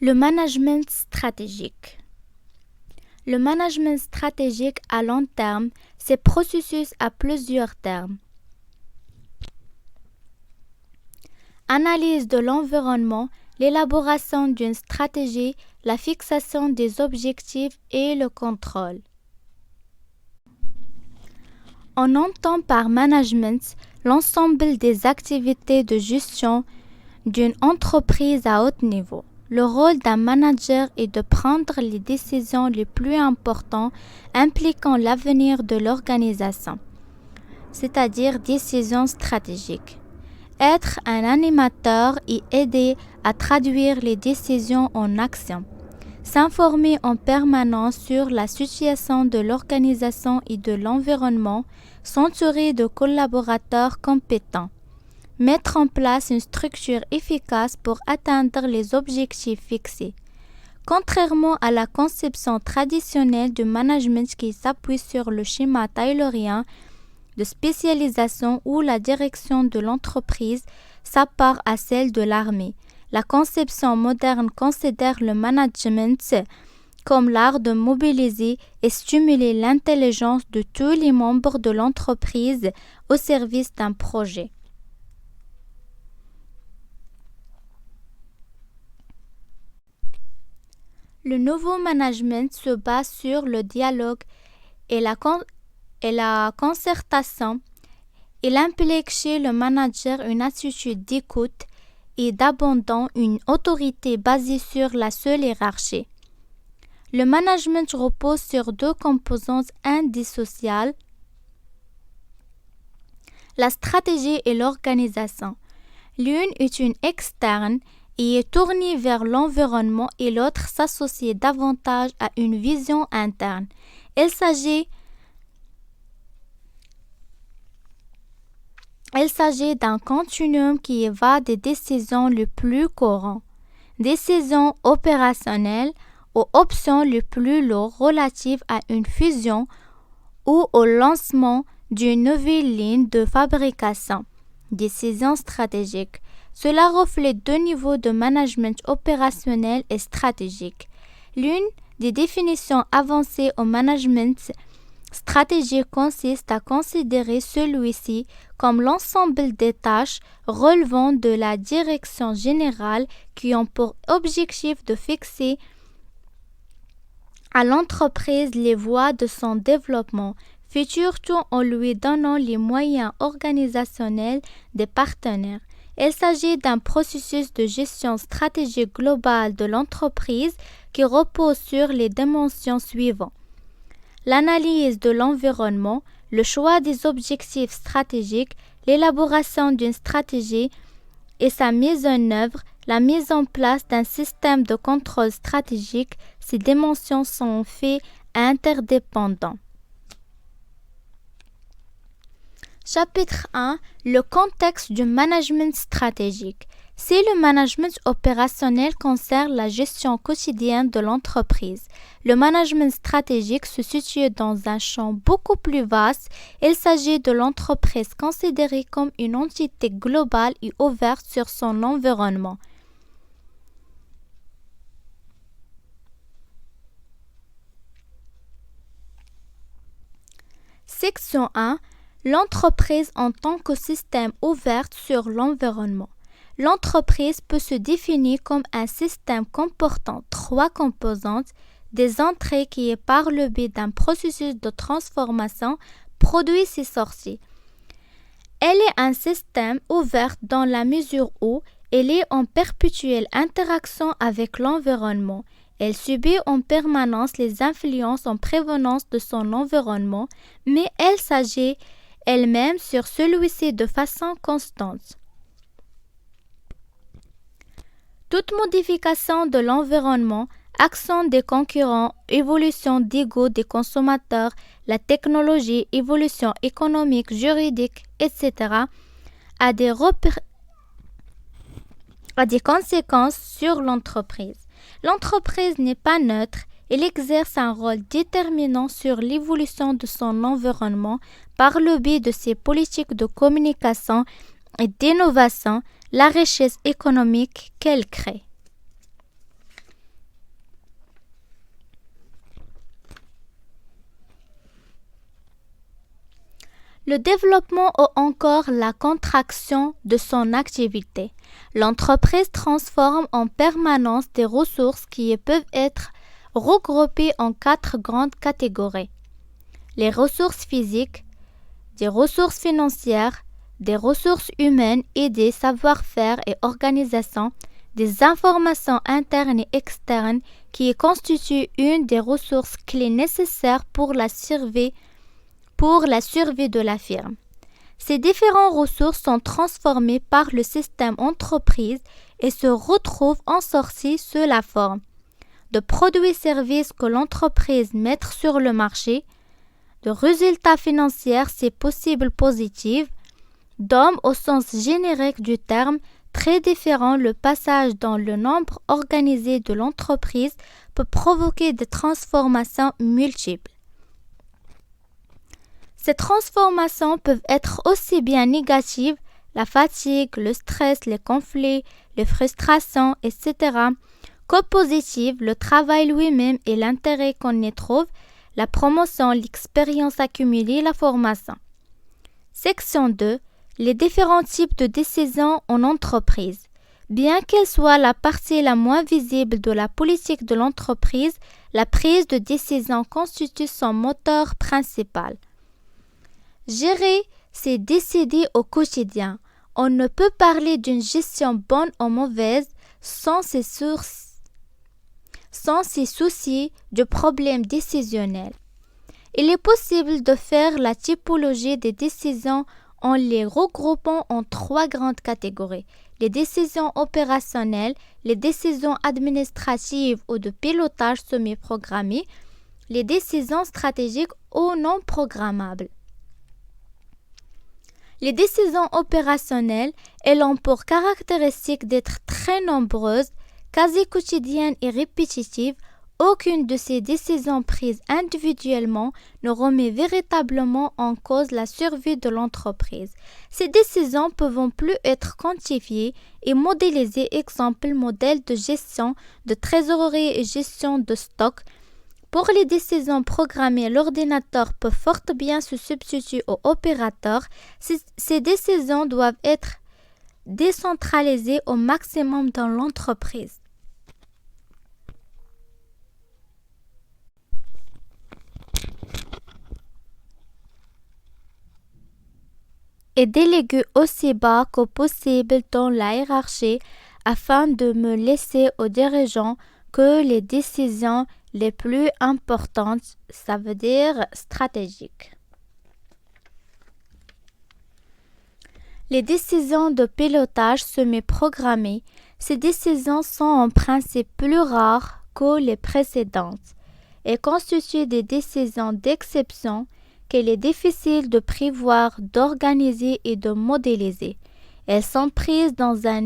Le management stratégique. Le management stratégique à long terme, c'est processus à plusieurs termes. Analyse de l'environnement, l'élaboration d'une stratégie, la fixation des objectifs et le contrôle. On entend par management l'ensemble des activités de gestion d'une entreprise à haut niveau. Le rôle d'un manager est de prendre les décisions les plus importantes impliquant l'avenir de l'organisation, c'est-à-dire décisions stratégiques. Être un animateur et aider à traduire les décisions en action. S'informer en permanence sur la situation de l'organisation et de l'environnement, s'entourer de collaborateurs compétents. Mettre en place une structure efficace pour atteindre les objectifs fixés. Contrairement à la conception traditionnelle du management qui s'appuie sur le schéma taylorien de spécialisation où la direction de l'entreprise s'appart à celle de l'armée, la conception moderne considère le management comme l'art de mobiliser et stimuler l'intelligence de tous les membres de l'entreprise au service d'un projet. Le nouveau management se base sur le dialogue et la concertation. Il implique chez le manager une attitude d'écoute et d'abandon, une autorité basée sur la seule hiérarchie. Le management repose sur deux composantes indissociables, la stratégie et l'organisation. L'une est une externe et est tournée vers l'environnement et l'autre s'associe davantage à une vision interne. Il s'agit d'un continuum qui va des décisions les plus courantes, décisions opérationnelles, aux options les plus lourdes relatives à une fusion ou au lancement d'une nouvelle ligne de fabrication. Décisions stratégiques. Cela reflète deux niveaux de management opérationnel et stratégique. L'une des définitions avancées au management stratégique consiste à considérer celui-ci comme l'ensemble des tâches relevant de la direction générale qui ont pour objectif de fixer à l'entreprise les voies de son développement, futur tout en lui donnant les moyens organisationnels des partenaires. Il s'agit d'un processus de gestion stratégique globale de l'entreprise qui repose sur les dimensions suivantes. L'analyse de l'environnement, le choix des objectifs stratégiques, l'élaboration d'une stratégie et sa mise en œuvre, la mise en place d'un système de contrôle stratégique. Ces dimensions sont en fait interdépendantes. Chapitre 1. Le contexte du management stratégique. Si le management opérationnel concerne la gestion quotidienne de l'entreprise, le management stratégique se situe dans un champ beaucoup plus vaste. Il s'agit de l'entreprise considérée comme une entité globale et ouverte sur son environnement. Section 1. L'entreprise en tant que système ouvert sur l'environnement. L'entreprise peut se définir comme un système comportant trois composantes, des entrées qui, par le biais d'un processus de transformation, produit ses sorties. Elle est un système ouvert dans la mesure où elle est en perpétuelle interaction avec l'environnement. Elle subit en permanence les influences en prévenance de son environnement, mais elle s'agit elle-même sur celui-ci de façon constante. Toute modification de l'environnement, action des concurrents, évolution d'ego des consommateurs, la technologie, évolution économique, juridique, etc., a des conséquences sur l'entreprise. L'entreprise n'est pas neutre, elle exerce un rôle déterminant sur l'évolution de son environnement par le biais de ses politiques de communication et d'innovation, la richesse économique qu'elle crée. Le développement ou encore la contraction de son activité. L'entreprise transforme en permanence des ressources qui peuvent être regroupées en 4 grandes catégories. Les ressources physiques, des ressources financières, des ressources humaines et des savoir-faire et organisations, des informations internes et externes qui constituent une des ressources clés nécessaires pour la survie de la firme. Ces différentes ressources sont transformées par le système entreprise et se retrouvent ensorties sous la forme de produits et services que l'entreprise met sur le marché, de résultats financiers si possible positifs, d'hommes au sens générique du terme, très différent. Le passage dans le nombre organisé de l'entreprise peut provoquer des transformations multiples. Ces transformations peuvent être aussi bien négatives, la fatigue, le stress, les conflits, les frustrations, etc., que positives, le travail lui-même et l'intérêt qu'on y trouve, la promotion, l'expérience accumulée, la formation. Section 2. Les différents types de décisions en entreprise. Bien qu'elle soit la partie la moins visible de la politique de l'entreprise, la prise de décision constitue son moteur principal. Gérer, c'est décider au quotidien. On ne peut parler d'une gestion bonne ou mauvaise sans se soucier du problème décisionnel. Il est possible de faire la typologie des décisions en les regroupant en 3 grandes catégories: les décisions opérationnelles, les décisions administratives ou de pilotage semi-programmées, les décisions stratégiques ou non programmables. Les décisions opérationnelles, elles ont pour caractéristique d'être très nombreuses, quasi quotidiennes et répétitives. Aucune de ces décisions prises individuellement ne remet véritablement en cause la survie de l'entreprise. Ces décisions peuvent plus être quantifiées et modélisées, exemple modèle de gestion de trésorerie et gestion de stock. Pour les décisions programmées, l'ordinateur peut fort bien se substituer au opérateur. Ces décisions doivent être décentralisées au maximum dans l'entreprise. Et déléguer aussi bas que possible dans la hiérarchie afin de me laisser aux dirigeants que les décisions les plus importantes, ça veut dire stratégiques. Les décisions de pilotage semi-programmées, ces décisions sont en principe plus rares que les précédentes et constituent des décisions d'exception qu'il est difficile de prévoir, d'organiser et de modéliser. Elles sont prises dans un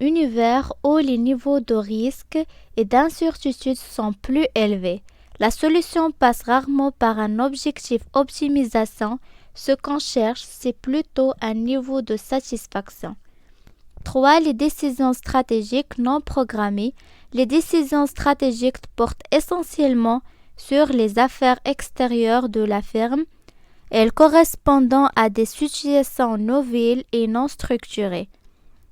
univers où les niveaux de risque et d'incertitude sont plus élevés. La solution passe rarement par un objectif optimisation. Ce qu'on cherche, c'est plutôt un niveau de satisfaction. 3. Les décisions stratégiques non programmées. Les décisions stratégiques portent essentiellement sur les affaires extérieures de la firme. Elles correspondent à des situations nouvelles et non structurées.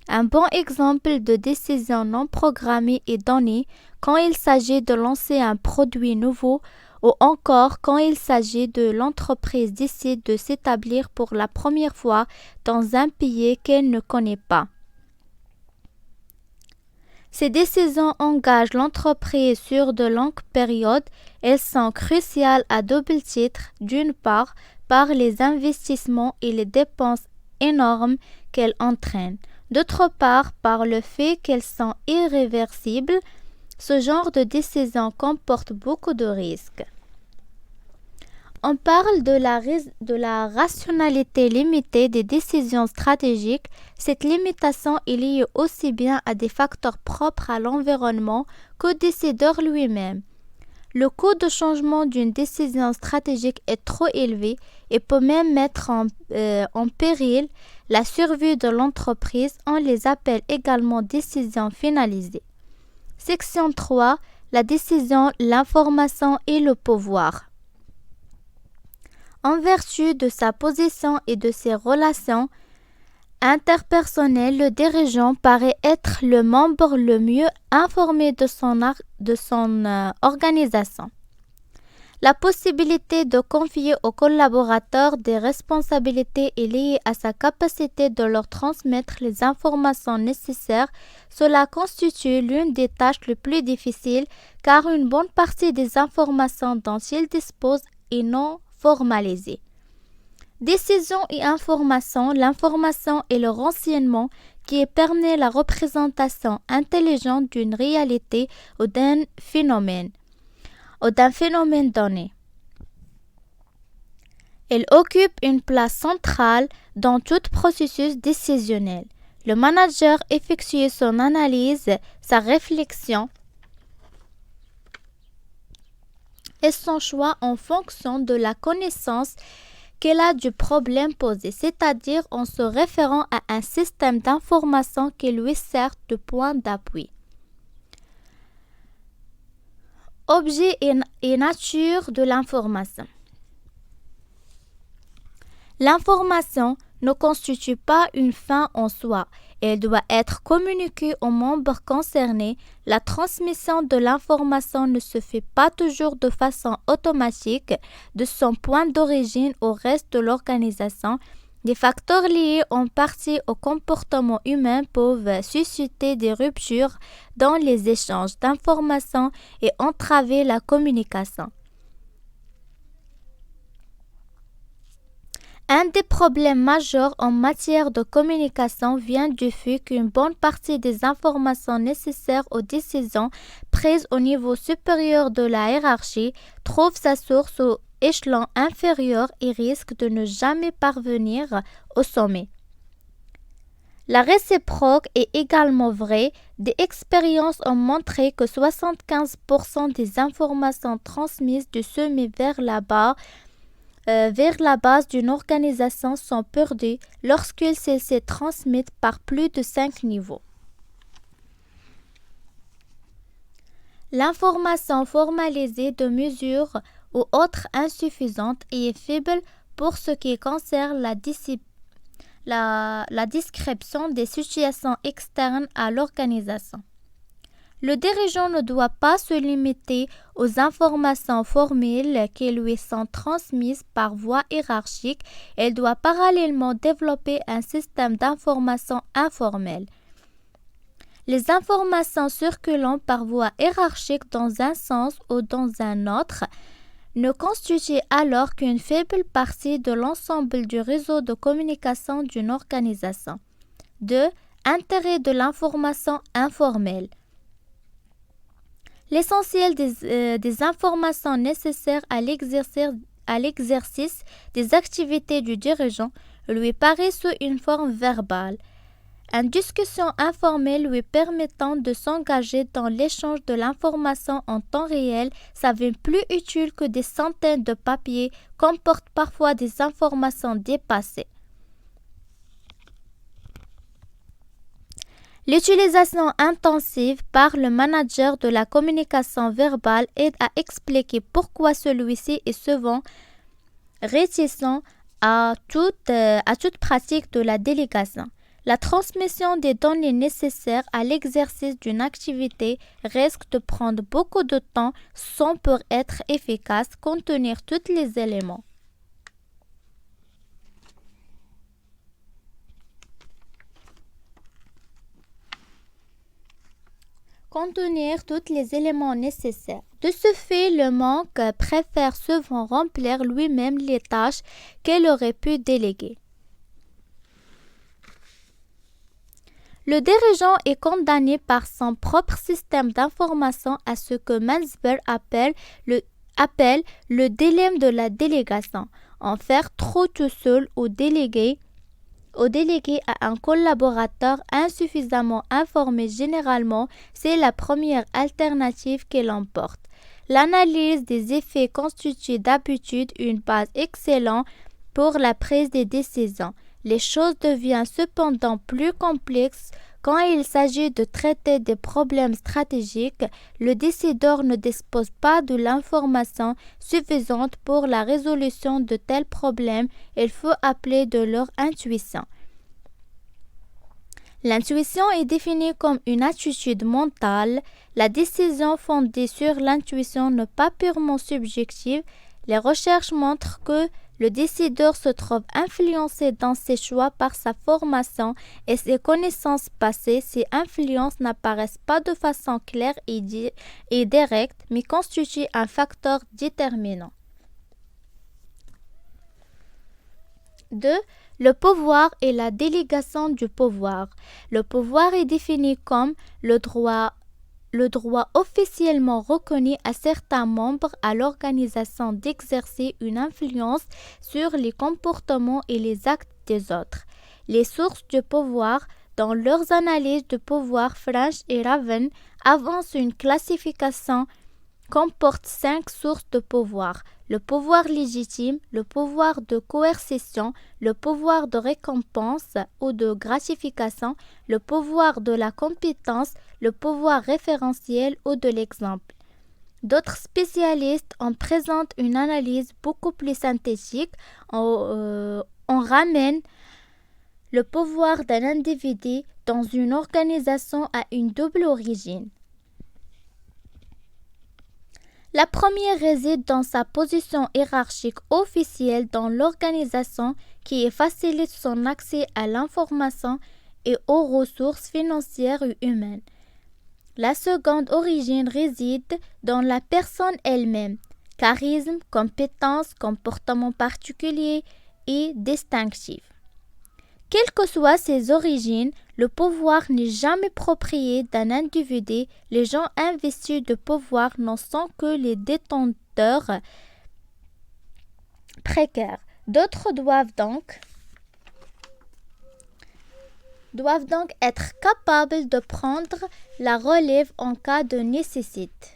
Un bon exemple de décision non programmée est donné quand il s'agit de lancer un produit nouveau ou encore quand il s'agit de l'entreprise décide de s'établir pour la première fois dans un pays qu'elle ne connaît pas. Ces décisions engagent l'entreprise sur de longues périodes. Elles sont cruciales à double titre, d'une part par les investissements et les dépenses énormes qu'elles entraînent, d'autre part par le fait qu'elles sont irréversibles. Ce genre de décision comporte beaucoup de risques. On parle de la rationalité limitée des décisions stratégiques. Cette limitation est liée aussi bien à des facteurs propres à l'environnement qu'au décideur lui-même. Le coût de changement d'une décision stratégique est trop élevé et peut même mettre en péril la survie de l'entreprise. On les appelle également décisions finalisées. Section 3. La décision, l'information et le pouvoir. En vertu de sa position et de ses relations interpersonnelles, le dirigeant paraît être le membre le mieux informé de son organisation. La possibilité de confier aux collaborateurs des responsabilités est liée à sa capacité de leur transmettre les informations nécessaires. Cela constitue l'une des tâches les plus difficiles car une bonne partie des informations dont il dispose est non formalisée. Décision et information, l'information et le renseignement qui permet la représentation intelligente d'une réalité ou d'un phénomène donné. Elle occupe une place centrale dans tout processus décisionnel. Le manager effectue son analyse, sa réflexion et son choix en fonction de la connaissance qu'elle a du problème posé, c'est-à-dire en se référant à un système d'information qui lui sert de point d'appui. Objet et nature de l'information. L'information ne constitue pas une fin en soi. Elle doit être communiquée aux membres concernés. La transmission de l'information ne se fait pas toujours de façon automatique de son point d'origine au reste de l'organisation. Des facteurs liés en partie au comportement humain peuvent susciter des ruptures dans les échanges d'informations et entraver la communication. Un des problèmes majeurs en matière de communication vient du fait qu'une bonne partie des informations nécessaires aux décisions prises au niveau supérieur de la hiérarchie trouve sa source au échelon inférieur et risque de ne jamais parvenir au sommet. La réciproque est également vraie. Des expériences ont montré que 75% des informations transmises du sommet vers la base d'une organisation sont perdues lorsqu'elles se transmettent par plus de 5 niveaux. L'information formalisée de mesures ou autres insuffisantes et est faible pour ce qui concerne la description des situations externes à l'organisation. Le dirigeant ne doit pas se limiter aux informations formelles qui lui sont transmises par voie hiérarchique. Il doit parallèlement développer un système d'information informelle. Les informations circulant par voie hiérarchique dans un sens ou dans un autre ne constituent alors qu'une faible partie de l'ensemble du réseau de communication d'une organisation. 2. Intérêt de l'information informelle. L'essentiel des informations nécessaires à l'exercice des activités du dirigeant lui paraît sous une forme verbale. Une discussion informelle lui permettant de s'engager dans l'échange de l'information en temps réel s'avère plus utile que des centaines de papiers comportent parfois des informations dépassées. L'utilisation intensive par le manager de la communication verbale aide à expliquer pourquoi celui-ci est souvent réticent à toute pratique de la délégation. La transmission des données nécessaires à l'exercice d'une activité risque de prendre beaucoup de temps sans pour être efficace contenir tous les éléments. Nécessaires. De ce fait, le manque préfère souvent remplir lui-même les tâches qu'elle aurait pu déléguer. Le dirigeant est condamné par son propre système d'information à ce que Mansberg appelle le dilemme de la délégation. En faire trop tout seul ou déléguer à un collaborateur insuffisamment informé généralement, c'est la première alternative qui l'emporte. L'analyse des effets constitue d'habitude une base excellente pour la prise de décision. Les choses deviennent cependant plus complexes Quand il s'agit de traiter des problèmes stratégiques, le décideur ne dispose pas de l'information suffisante pour la résolution de tels problèmes. Il faut appeler de leur intuition. L'intuition est définie comme une attitude mentale. La décision fondée sur l'intuition n'est pas purement subjective. Les recherches montrent que le décideur se trouve influencé dans ses choix par sa formation et ses connaissances passées. Ces influences n'apparaissent pas de façon claire et directe, mais constituent un facteur déterminant. 2. Le pouvoir et la délégation du pouvoir. Le pouvoir est défini comme le droit officiellement reconnu à certains membres à l'organisation d'exercer une influence sur les comportements et les actes des autres. Les sources du pouvoir, dans leurs analyses de pouvoir, French et Raven avancent une classification comporte 5 sources de pouvoir: le pouvoir légitime, le pouvoir de coercition, le pouvoir de récompense ou de gratification, le pouvoir de la compétence, le pouvoir référentiel ou de l'exemple. D'autres spécialistes en présentent une analyse beaucoup plus synthétique. On ramène le pouvoir d'un individu dans une organisation à une double origine. La première réside dans sa position hiérarchique officielle dans l'organisation qui facilite son accès à l'information et aux ressources financières et humaines. La seconde origine réside dans la personne elle-même: charisme, compétence, comportement particulier et distinctif. Quelles que soient ses origines, le pouvoir n'est jamais propriété d'un individu. Les gens investis de pouvoir n'en sont que les détenteurs précaires. D'autres doivent donc être capables de prendre la relève en cas de nécessité.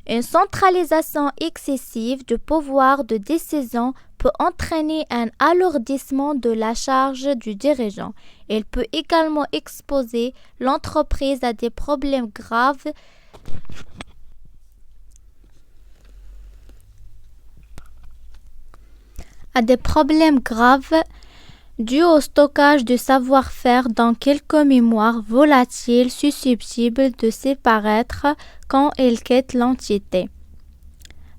Une centralisation excessive du pouvoir de décision peut entraîner un alourdissement de la charge du dirigeant. Elle peut également exposer l'entreprise à des problèmes graves dus au stockage du savoir-faire dans quelques mémoires volatiles susceptibles de disparaître quand elle quitte l'entité.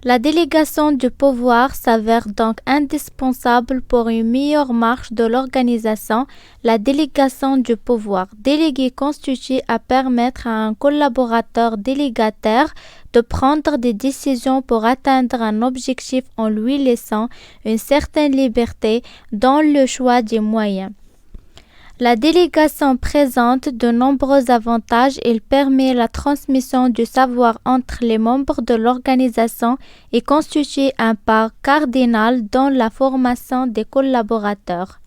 La délégation du pouvoir s'avère donc indispensable pour une meilleure marche de l'organisation. La délégation du pouvoir délégué constitue à permettre à un collaborateur délégataire de prendre des décisions pour atteindre un objectif en lui laissant une certaine liberté dans le choix des moyens. La délégation présente de nombreux avantages. Elle permet la transmission du savoir entre les membres de l'organisation et constitue un pas cardinal dans la formation des collaborateurs.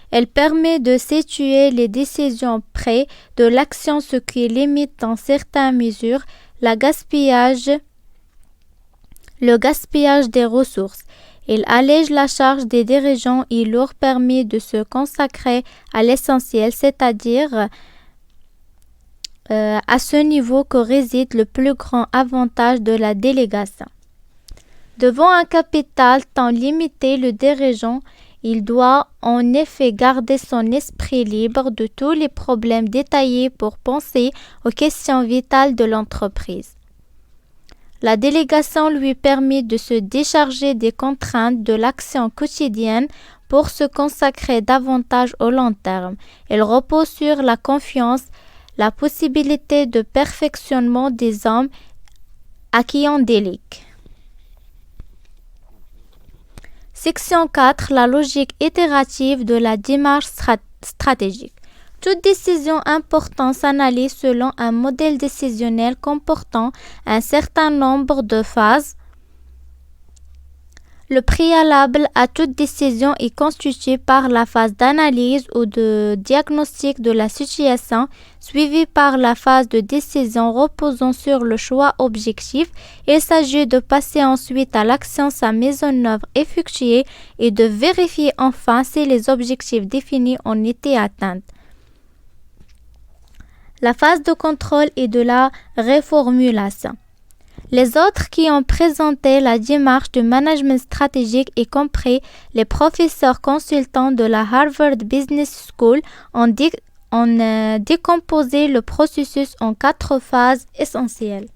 Elle permet de situer les décisions près de l'action, ce qui limite dans certaines mesures le gaspillage des ressources. Il allège la charge des dirigeants et leur permet de se consacrer à l'essentiel, c'est-à-dire à ce niveau que réside le plus grand avantage de la délégation. Devant un capital tant limité, le dirigeant, il doit en effet garder son esprit libre de tous les problèmes détaillés pour penser aux questions vitales de l'entreprise. La délégation lui permet de se décharger des contraintes de l'action quotidienne pour se consacrer davantage au long terme. Elle repose sur la confiance, la possibilité de perfectionnement des hommes à qui on délègue. Section 4. La logique itérative de la démarche stratégique. Toute décision importante s'analyse selon un modèle décisionnel comportant un certain nombre de phases. Le préalable à toute décision est constitué par la phase d'analyse ou de diagnostic de la situation, suivie par la phase de décision reposant sur le choix objectif. Il s'agit de passer ensuite à l'action sa mise en œuvre effectuée et de vérifier enfin si les objectifs définis ont été atteints. La phase de contrôle et de la reformulation. Les autres qui ont présenté la démarche de management stratégique, y compris les professeurs consultants de la Harvard Business School, ont décomposé le processus en 4 phases essentielles.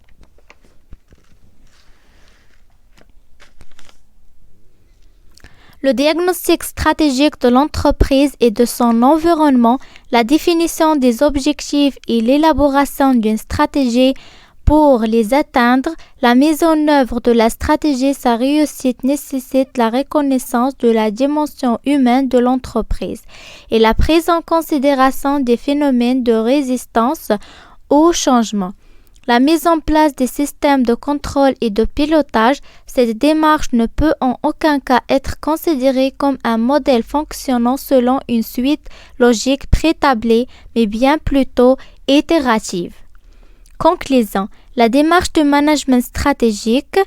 Le diagnostic stratégique de l'entreprise et de son environnement, la définition des objectifs et l'élaboration d'une stratégie pour les atteindre, la mise en œuvre de la stratégie, sa réussite nécessite la reconnaissance de la dimension humaine de l'entreprise et la prise en considération des phénomènes de résistance au changement. La mise en place des systèmes de contrôle et de pilotage, cette démarche ne peut en aucun cas être considérée comme un modèle fonctionnant selon une suite logique préétablie, mais bien plutôt itérative. Conclusion, la démarche de management stratégique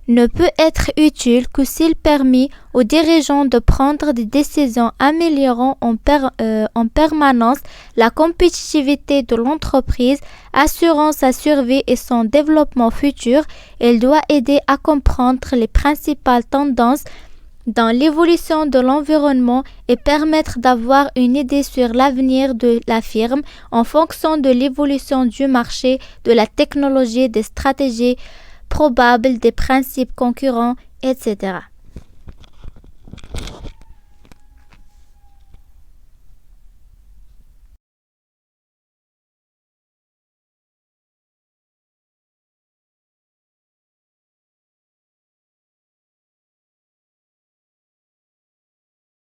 ne peut être utile que s'il permet aux dirigeants de prendre des décisions améliorant en permanence la compétitivité de l'entreprise, assurant sa survie et son développement futur. Elle doit aider à comprendre les principales tendances dans l'évolution de l'environnement et permettre d'avoir une idée sur l'avenir de la firme en fonction de l'évolution du marché, de la technologie, des stratégies probables, des principes concurrents, etc.